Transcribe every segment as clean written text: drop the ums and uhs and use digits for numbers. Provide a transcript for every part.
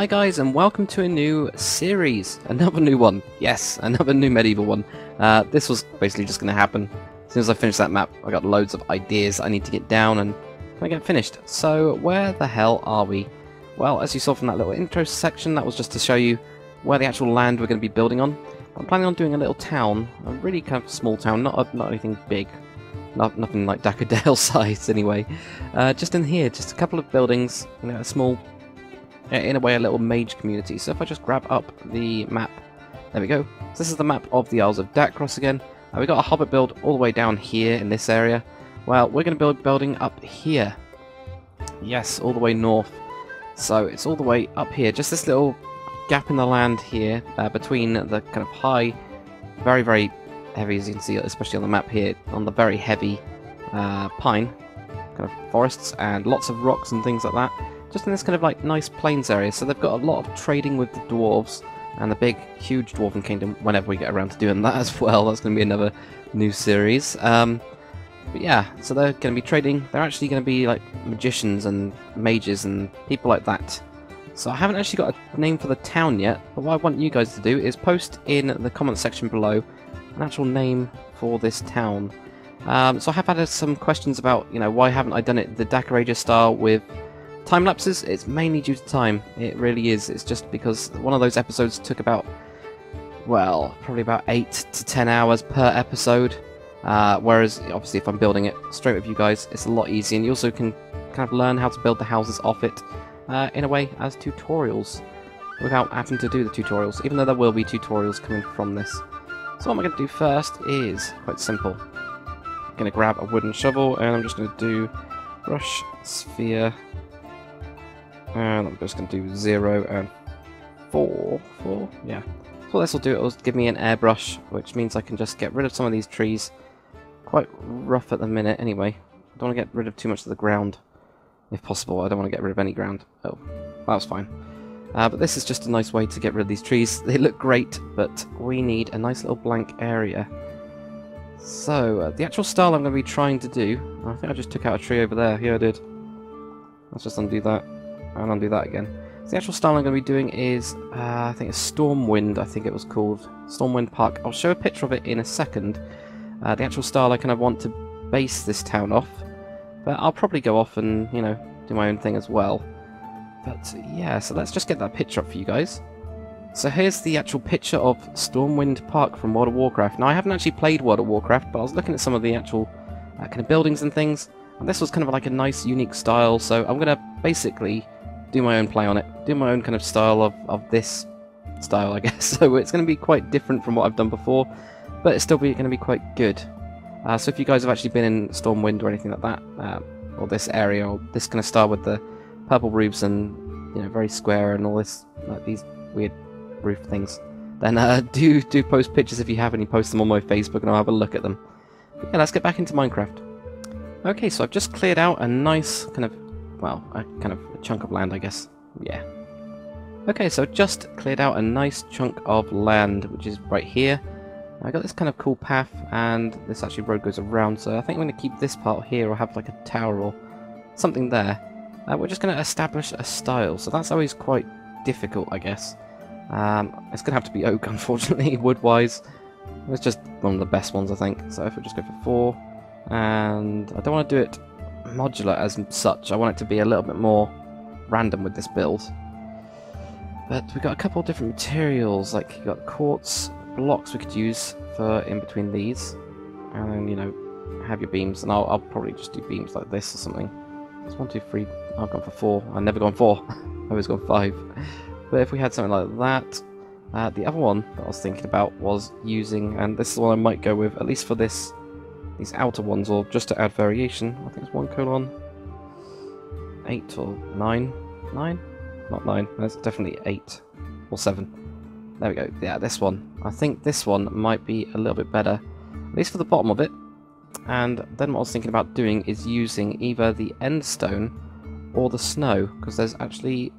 Hi guys, and welcome to a new series. Another new one. Yes, another new medieval one. This was basically just going to happen. As soon as I finish that map, I got loads of ideas I need to get down and I get finished. So where the hell are we? Well, as you saw from that little intro section, that was just to show you where the actual land we're going to be building on. I'm planning on doing a little town, a really kind of small town, not anything big. Nothing like Dakkerdale size anyway. Just in here, just a couple of buildings, you know, a small, in a way, a little mage community. So if I just grab up the map, there we go. So this is the map of the Isles of Dakros again. We got a hobbit build all the way down here in this area. Well, we're going to build building up here. Yes, all the way north. So it's all the way up here. Just this little gap in the land here between the kind of high, very, very heavy, as you can see, especially on the map here, on the very heavy pine kind of forests and lots of rocks and things like that. Just in this kind of like nice plains area. So they've got a lot of trading with the dwarves and the big, huge dwarven kingdom whenever we get around to doing that as well. That's going to be another new series. But yeah, so they're going to be trading. They're actually going to be like magicians and mages and people like that. So I haven't actually got a name for the town yet, but what I want you guys to do is post in the comment section below an actual name for this town. So I have had some questions about, you know, why haven't I done it the DakrCraft style with time lapses. It's mainly due to time. It really is. It's just because one of those episodes took about, well, probably about 8 to 10 hours per episode. Whereas, obviously, if I'm building it straight with you guys, it's a lot easier. And you also can kind of learn how to build the houses off it, in a way, as tutorials, without having to do the tutorials, even though there will be tutorials coming from this. So what I'm going to do first is quite simple. I'm going to grab a wooden shovel, and I'm just going to do brush, sphere, and I'm just going to do 0 and 4, yeah. So what this will do, it will give me an airbrush, which means I can just get rid of some of these trees. Quite rough at the minute, anyway. I don't want to get rid of too much of the ground, if possible. I don't want to get rid of any ground. Oh, that was fine. But this is just a nice way to get rid of these trees. They look great, but we need a nice little blank area. So, the actual style I'm going to be trying to do... I think I just took out a tree over there. Yeah, I did. Let's just undo that. And undo that again. So the actual style I'm going to be doing is, I think it's Stormwind, I think it was called. Stormwind Park. I'll show a picture of it in a second. The actual style I kind of want to base this town off. But I'll probably go off and, you know, do my own thing as well. But yeah, so let's just get that picture up for you guys. So here's the actual picture of Stormwind Park from World of Warcraft. Now I haven't actually played World of Warcraft, but I was looking at some of the actual kind of buildings and things. And this was kind of like a nice, unique style, so I'm going to basically do my own play on it. Do my own kind of style of this style, I guess. So it's going to be quite different from what I've done before, but it's still going to be quite good. So if you guys have actually been in Stormwind or anything like that, or this area, or this kind of style with the purple roofs and, you know, very square and all this, like these weird roof things, then do post pictures if you have any. Post them on my Facebook and I'll have a look at them. But yeah, let's get back into Minecraft. Okay, so I've just cleared out a nice kind of, well, a kind of a chunk of land, I guess. Yeah. Okay, so just cleared out a nice chunk of land, which is right here. I got this kind of cool path, and this actually road goes around, so I think I'm going to keep this part here, or have like a tower or something there. We're just going to establish a style, so that's always quite difficult, I guess. It's going to have to be oak, unfortunately, wood-wise. It's just one of the best ones, I think. So if we just go for 4, and I don't want to do it modular as such. I want it to be a little bit more random with this build. But we've got a couple of different materials, like you've got quartz blocks we could use for in between these, and then, you know, have your beams. And I'll probably just do beams like this or something. It's 1, 2, 3. I've gone for 4. I've never gone 4. I've always gone 5. But if we had something like that, the other one that I was thinking about was using, and this is the one I might go with, at least for this. These outer ones, or just to add variation. I think it's 1:8 or 9. 9? Not 9. That's definitely 8 or 7. There we go. Yeah, this one. I think this one might be a little bit better, at least for the bottom of it. And then what I was thinking about doing is using either the end stone or the snow, because there's actually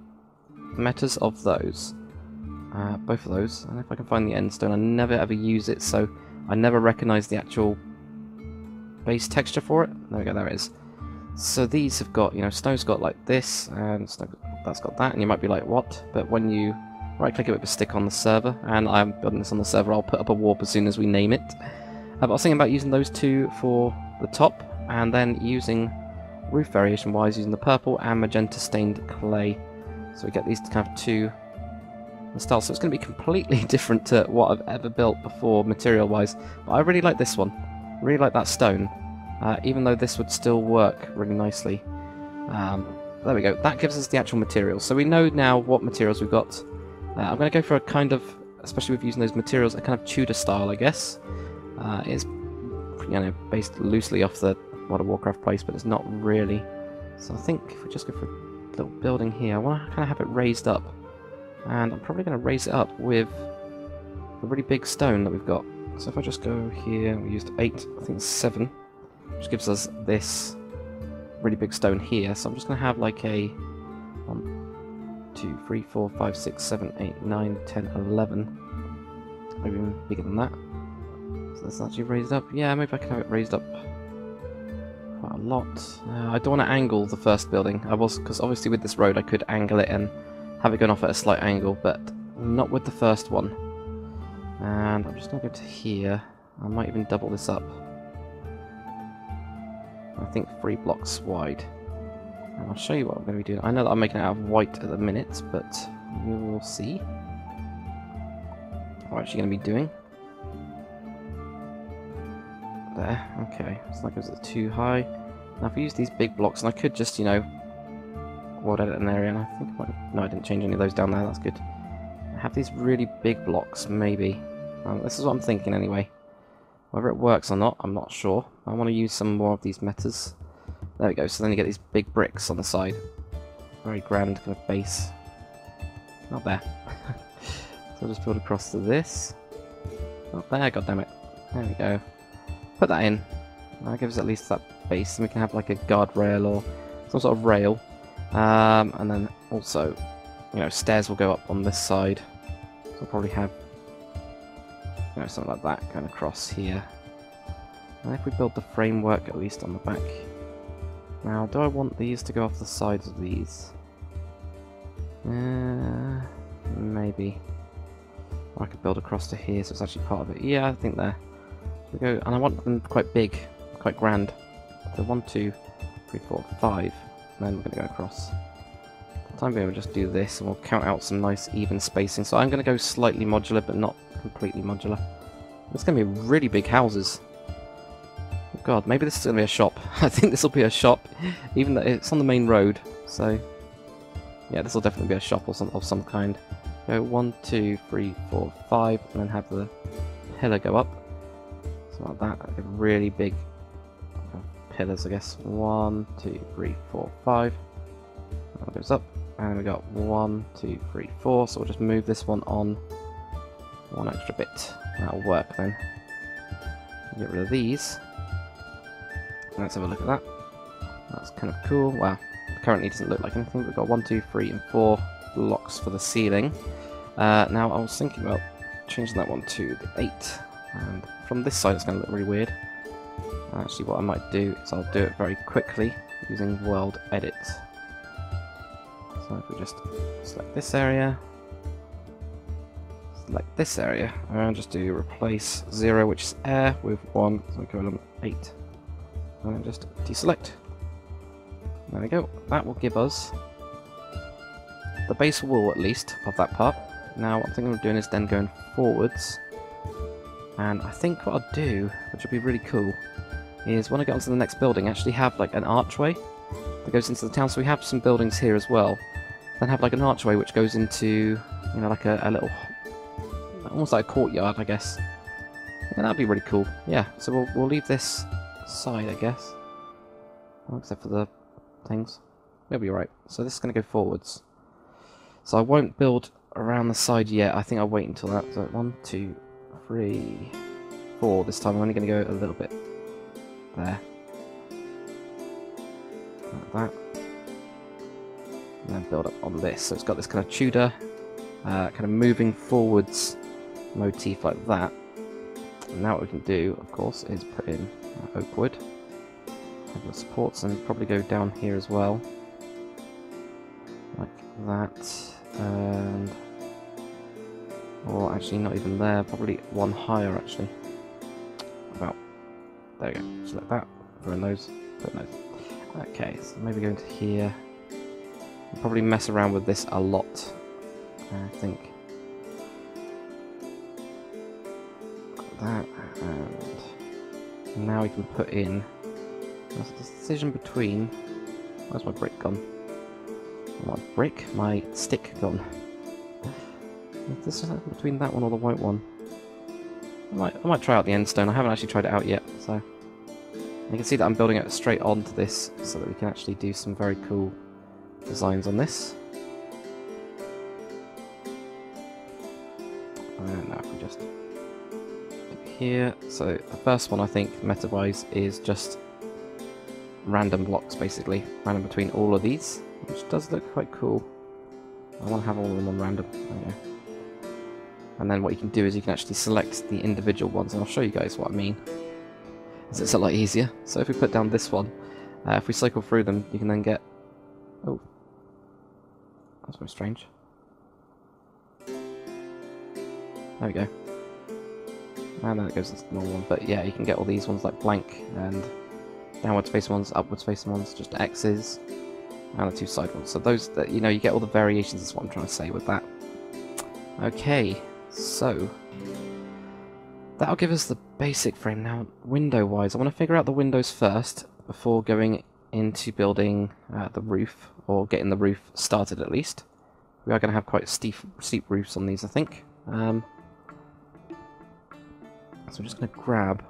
metas of those. Both of those. And if I can find the end stone, I never ever use it, so I never recognise the actual base texture for it. There we go, there it is. So these have got, you know, snow's got like this, and snow that's got that, and you might be like, what? But when you right-click it with a stick on the server, and I'm building this on the server, I'll put up a warp as soon as we name it. But I was thinking about using those two for the top, and then using roof variation-wise, using the purple and magenta stained clay. So we get these kind of two styles. So it's going to be completely different to what I've ever built before, material-wise. But I really like this one. I really like that stone. Even though this would still work really nicely. There we go. That gives us the actual materials. So we know now what materials we've got. I'm going to go for a kind of, especially with using those materials, a kind of Tudor style, I guess. It's, you know, based loosely off the World of Warcraft place, but it's not really. So I think if we just go for a little building here, I want to kind of have it raised up. And I'm probably going to raise it up with the really big stone that we've got. So if I just go here, we used 8, I think it's 7, which gives us this really big stone here. So I'm just going to have like a 1, 2, 3, 4, 5, 6, 7, 8, 9, 10, 11. Maybe even bigger than that. So that's actually raised up. Yeah, maybe I can have it raised up quite a lot. I don't want to angle the first building. Because obviously with this road I could angle it and have it going off at a slight angle, but not with the first one. And I'm just going to go to here. I might even double this up. I think 3 blocks wide. And I'll show you what I'm going to be doing. I know that I'm making it out of white at the minute, but we will see what I'm actually going to be doing. There, okay. So that goes too high. Now if we use these big blocks, and I could just, you know, world edit an area, and I think I might, no, I didn't change any of those down there, that's good. I have these really big blocks, maybe. This is what I'm thinking anyway. Whether it works or not, I'm not sure. I want to use some more of these metas. There we go, so then you get these big bricks on the side. Very grand kind of base. Not there. So I'll just build across to this. Not there, goddammit. There we go. Put that in. That gives us at least that base, and we can have like a guardrail or some sort of rail. And then also, you know, stairs will go up on this side. So we'll probably have, you know, something like that going across here. And if we build the framework at least on the back. Now, do I want these to go off the sides of these? Maybe. Or I could build across to here, so it's actually part of it. Yeah, I think there. We go, and I want them quite big, quite grand. So 1, 2, 3, 4, 5. And then we're going to go across. For the time being, we'll just do this, and we'll count out some nice even spacing. So I'm going to go slightly modular, but not completely modular. It's going to be really big houses. Oh god, maybe this is going to be a shop. I think this will be a shop, even though it's on the main road. So yeah, this will definitely be a shop or of some kind. Go 1, 2, 3, 4, 5, and then have the pillar go up. So like that, like a really big pillars, I guess. 1, 2, 3, 4, 5. That goes up, and we got 1, 2, 3, 4. So we'll just move this one on 1 extra bit. That'll work then. Get rid of these. Let's have a look at that. That's kind of cool. Wow, currently doesn't look like anything. We've got 1, 2, 3, and 4 blocks for the ceiling. Now I was thinking about changing that one to the 8. And from this side it's going to look really weird. Actually, what I might do is I'll do it very quickly using world edit. So if we just select this area, select this area, and just do replace 0, which is air, with 1, so we go on 8. And then just deselect. There we go. That will give us the base wall, at least, of that part. Now, what I'm thinking of doing is then going forwards. And I think what I'll do, which would be really cool, is when I get onto the next building, actually have like an archway that goes into the town. So we have some buildings here as well. Then have like an archway which goes into, you know, like a little, almost like a courtyard, I guess. Yeah, that'd be really cool. Yeah, so we'll leave this side, I guess. Oh, except for the things. We'll be right. So this is going to go forwards. So I won't build around the side yet. I think I'll wait until that. So 1, 2, 3, 4. This time I'm only going to go a little bit there. Like that. And then build up on this. So it's got this kind of Tudor, kind of moving forwards motif like that. And now what we can do, of course, is put in oak wood. Have the supports and probably go down here as well. Like that, and... or actually not even there, probably one higher actually. About, there we go, select that, put in those, put in those. Okay, so maybe go into here. I'll probably mess around with this a lot, I think. Got that, and now we can put in, there's a decision between, where's my brick gone? My brick, my stick gone. This is between that one or the white one. I might try out the end stone. I haven't actually tried it out yet, so you can see that I'm building it straight onto this so that we can actually do some very cool designs on this. And now if we just do here. So the first one, I think, meta-wise, is just random blocks, basically, random between all of these, which does look quite cool. I want to have all of them on random. There we go. And then what you can do is you can actually select the individual ones, and I'll show you guys what I mean, as it's a lot easier. So if we put down this one, if we cycle through them, you can then get... oh, that's very strange. There we go. And then it goes into the normal one. But yeah, you can get all these ones like blank, and downwards facing ones, upwards facing ones, just X's, and the two side ones. So those, that you know, you get all the variations, is what I'm trying to say with that. Okay. So, that'll give us the basic frame. Now, window-wise, I want to figure out the windows first before going into building the roof, or getting the roof started at least. We are going to have quite steep roofs on these, I think. So I'm just going to grab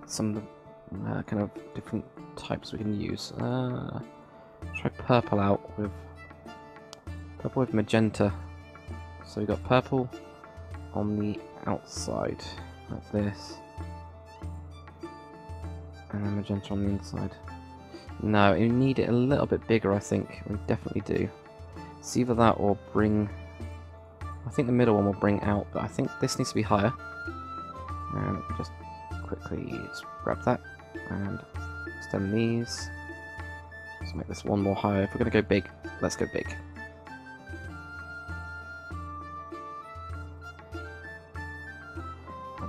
some of the kind of different types we can use. Try purple out with magenta. So we've got purple on the outside, like this, and then magenta on the inside. No, you need it a little bit bigger, I think. We definitely do. It's either that or bring... I think the middle one will bring out, but I think this needs to be higher. And just quickly just grab that, and extend these. Let's make this one more higher. If we're going to go big, let's go big.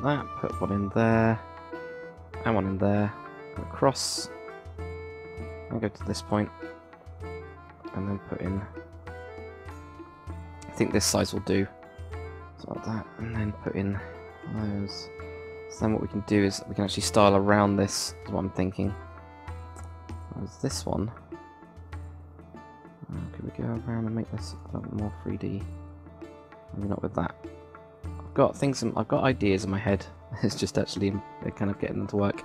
That, put one in there, and one in there, go across, and go to this point, and then put in, I think this size will do, so like that, and then put in those. So then what we can do is, we can actually style around this, is what I'm thinking. Whereas this one, could we go around and make this a little more 3D? Maybe not with that. I've got ideas in my head. It's just actually kind of getting them to work.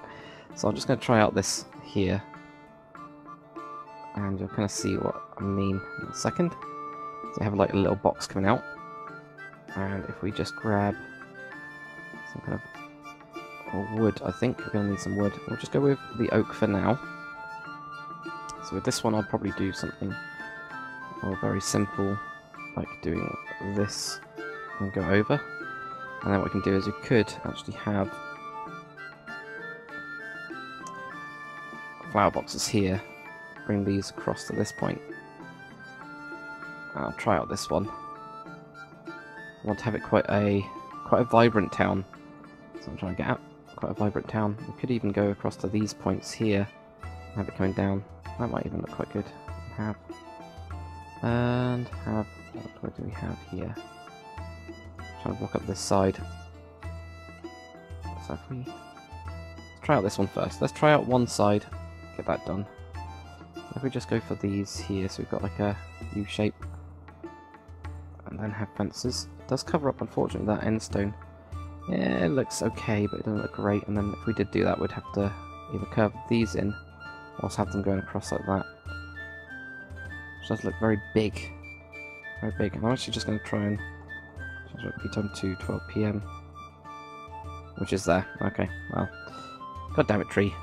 So I'm just going to try out this here, and you'll kind of see what I mean in a second. So I have like a little box coming out, and if we just grab some kind of wood, I think we're going to need some wood. We'll just go with the oak for now. So with this one, I'll probably do something very simple, like doing this and go over. And then what we can do is we could actually have flower boxes here. Bring these across to this point. I'll try out this one. I want to have it quite a vibrant town. So I'm trying to get out quite a vibrant town. We could even go across to these points here. Have it coming down. That might even look quite good. What do we have here? Trying to block up this side. So if let's try out this one first. Let's try out one side, get that done. So if we just go for these here, so we've got like a U shape, and then have fences. It does cover up, unfortunately, that end stone. Yeah, it looks okay, but it doesn't look great. And then if we did do that, we'd have to either curve these in, or else have them going across like that. Which does look very big. Very big. And I'm actually just going to try and repeat time to 12 PM, which is there. Okay, well, god damn it, tree.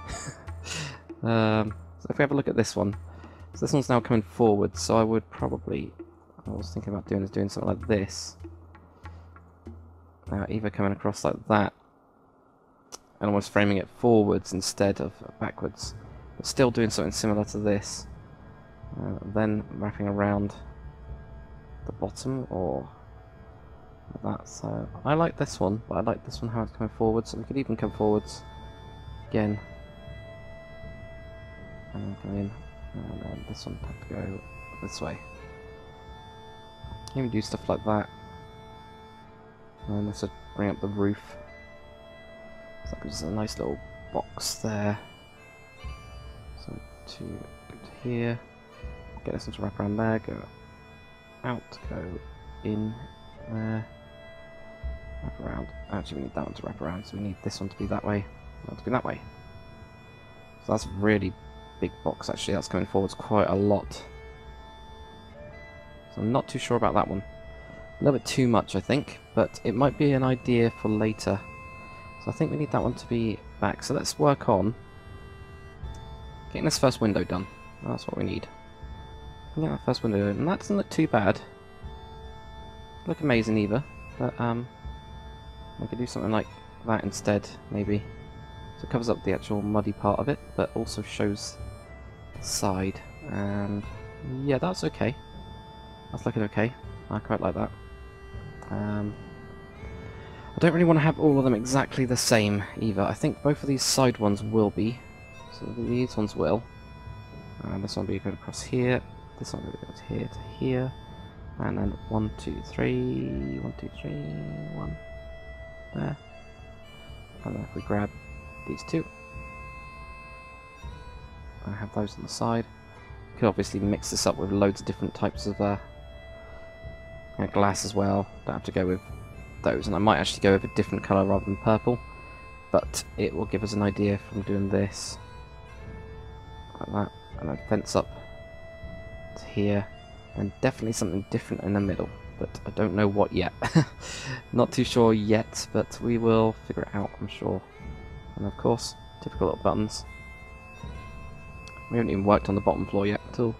So if we have a look at this one, so this one's now coming forward. So I would probably, I was thinking about doing something like this. Now either coming across like that, and almost framing it forwards instead of backwards, but still doing something similar to this. Then wrapping around the bottom or like that. So I like this one, but I like this one how it's coming forward. So we could even come forwards again, and then come in, and then this one have to go this way. Even do stuff like that, and then this would bring up the roof. So that gives us a nice little box there. So to go to here, get this one to wrap around there, go out, go in there, wrap around. Actually, we need that one to wrap around, so we need this one to be that way, that to be that way. So that's a really big box, actually. That's coming forwards quite a lot. So I'm not too sure about that one. A little bit too much, I think, but it might be an idea for later. So I think we need that one to be back. So let's work on getting this first window done. That's what we need. Get that first window done, and that doesn't look too bad. Doesn't look amazing either, but we could do something like that instead, maybe. So it covers up the actual muddy part of it, but also shows the side. And yeah, that's okay. That's looking okay. I quite like that. I don't really want to have all of them exactly the same either. I think both of these side ones will be. So these ones will. And this one will be going across here. This one will go to here to here. And then 1, 2, 3. 1, 2, 3. 1. There. And then if we grab these two, I have those on the side. Could obviously mix this up with loads of different types of glass as well. Don't have to go with those, and I might actually go with a different colour rather than purple, but it will give us an idea from doing this like that, and then fence up to here, and definitely something different in the middle, but I don't know what yet. Not too sure yet, but we will figure it out, I'm sure. And of course, typical little buttons. We haven't even worked on the bottom floor yet at all.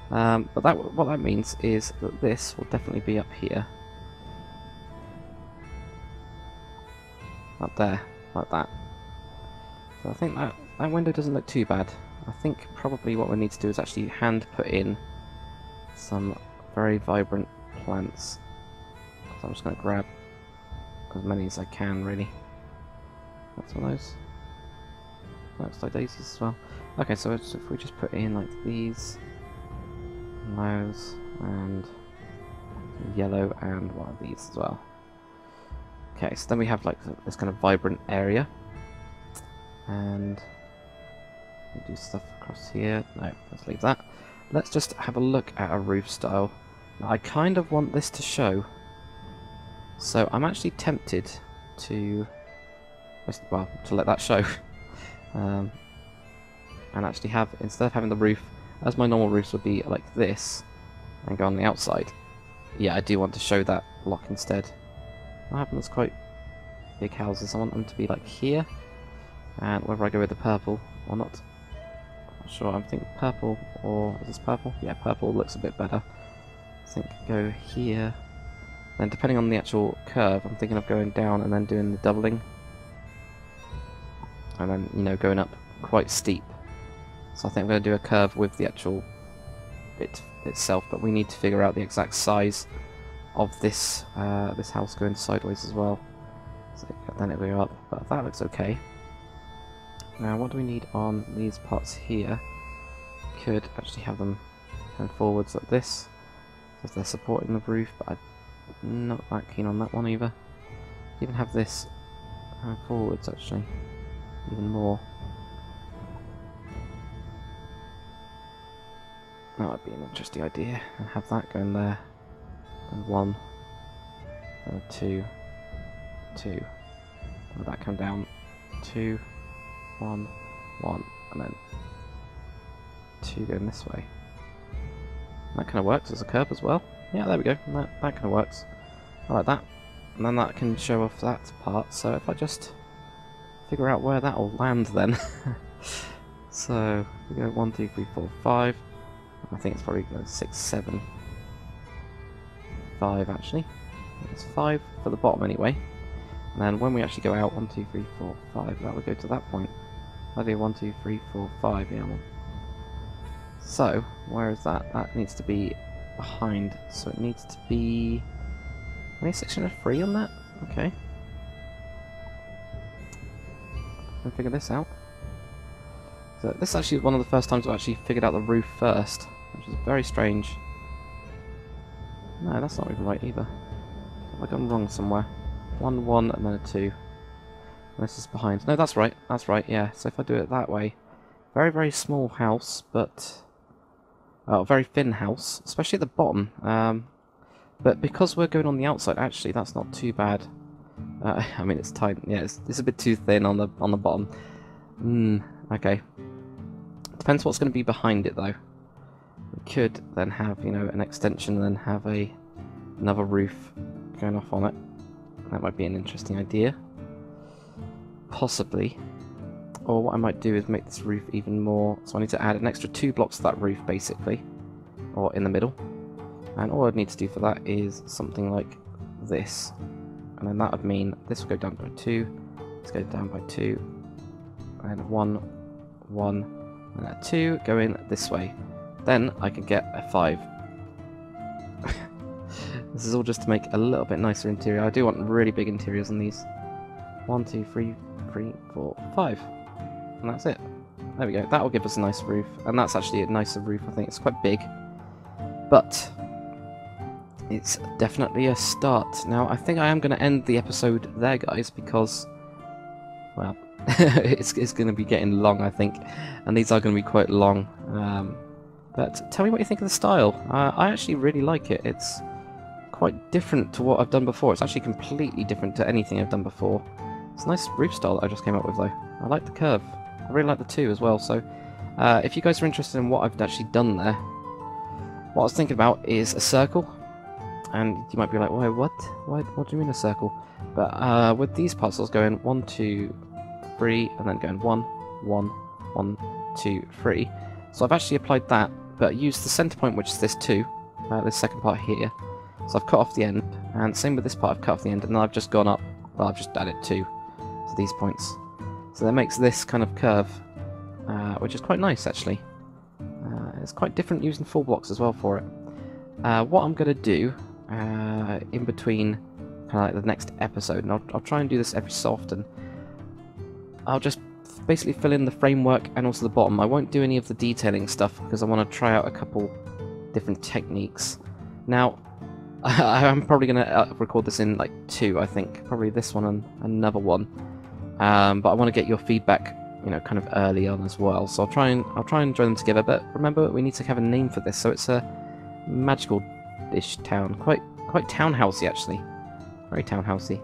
But what that means is that this will definitely be up here. Up there, like that. So I think that window doesn't look too bad. I think probably what we need to do is actually hand put in some very vibrant plants. So I'm just going to grab as many as I can, really. That's one of those. Looks like daisies as well. Okay, so if we just put in like these, and those, and yellow, and one of these as well. Okay, so then we have like this kind of vibrant area, and we do stuff across here. No, let's leave that. Let's just have a look at a roof style. Now, I kind of want this to show, so I'm actually tempted to, well, to let that show. And actually have, instead of having the roof as my normal roofs would be like this and go on the outside, yeah, I do want to show that block instead. What happens, quite big houses, I want them to be like here, and whether I go with the purple or not, I'm not sure. I'm thinking purple, or is this purple? Yeah, purple looks a bit better. I think go here, then depending on the actual curve, I'm thinking of going down and then doing the doubling, and then, you know, going up quite steep. So I think I'm going to do a curve with the actual bit itself, but we need to figure out the exact size of this this house going sideways as well. So then it'll go up, but that looks okay. Now what do we need on these parts here? Could actually have them going forwards like this, if they're supporting the roof, but I'm not that keen on that one either. Even have this going forwards actually, even more. That would be an interesting idea, and have that going there, and 1, 2, 2, and that come down, 2, 1, 1, and then 2 going this way. That kind of works as a curve as well. Yeah, there we go, that kind of works. I like that. And then that can show off that part, so if I just figure out where that will land then. So, we go 1, 2, 3, 4, 5. I think it's probably 6, 7, 5 actually. It's 5 for the bottom anyway. And then when we actually go out, 1, 2, 3, 4, 5, that would go to that point. That'd be 1, 2, 3, 4, 5, yeah. So, where is that? That needs to be behind, so it needs to be only section of 3 on that. Okay. Can figure this out. So this actually is one of the first times I've actually figured out the roof first, which is very strange. No, that's not even right either. Have I gone wrong somewhere? 1, 1, and then a 2. And this is behind. No, that's right. That's right, yeah. So if I do it that way, very, very small house, but very thin house, especially at the bottom. But because we're going on the outside, actually, that's not too bad. I mean, it's tight. Yeah, it's a bit too thin on the bottom. Okay. Depends what's going to be behind it, though. We could then have, you know, an extension and then have another roof going off on it. That might be an interesting idea. Possibly. Or what I might do is make this roof even more... So I need to add an extra 2 blocks to that roof, basically. Or in the middle. And all I'd need to do for that is something like this. And then that would mean this will go down by 2. This goes down by 2. And 1, 1, and a 2 going this way. Then I can get a 5. This is all just to make a little bit nicer interior. I do want really big interiors on these. 1, 2, 3, 4, 5. And that's it. There we go. That will give us a nice roof. And that's actually a nicer roof, I think. It's quite big. But it's definitely a start. Now, I think I am going to end the episode there, guys, because, well, it's going to be getting long, I think. And these are going to be quite long. But tell me what you think of the style. I actually really like it. It's quite different to what I've done before. It's actually completely different to anything I've done before. It's a nice roof style that I just came up with, though. I like the curve. I really like the 2 as well. So if you guys are interested in what I've actually done there, what I was thinking about is a circle. And you might be like, why, what? What do you mean a circle? But with these parts, I was going 1, 2, 3, and then going 1, 1, 1, 2, 3. So I've actually applied that, but used the center point, which is this 2, this second part here. So I've cut off the end, and same with this part, I've cut off the end, and then I've just gone up, well, I've just added 2 to these points. So that makes this kind of curve, which is quite nice, actually. It's quite different using full blocks as well for it. What I'm going to do in between kind of like the next episode, and I'll try and do this every so often, I'll just basically fill in the framework and also the bottom. I won't do any of the detailing stuff because I want to try out a couple different techniques. Now, I'm probably going to record this in like 2, I think. Probably this one and another one. But I want to get your feedback, you know, kind of early on as well. So I'll try and join them together. But remember, we need to have a name for this. So it's a magical-ish town, quite townhousey actually, very townhousey,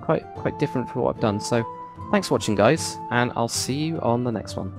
quite different from what I've done. So thanks for watching, guys, and I'll see you on the next one.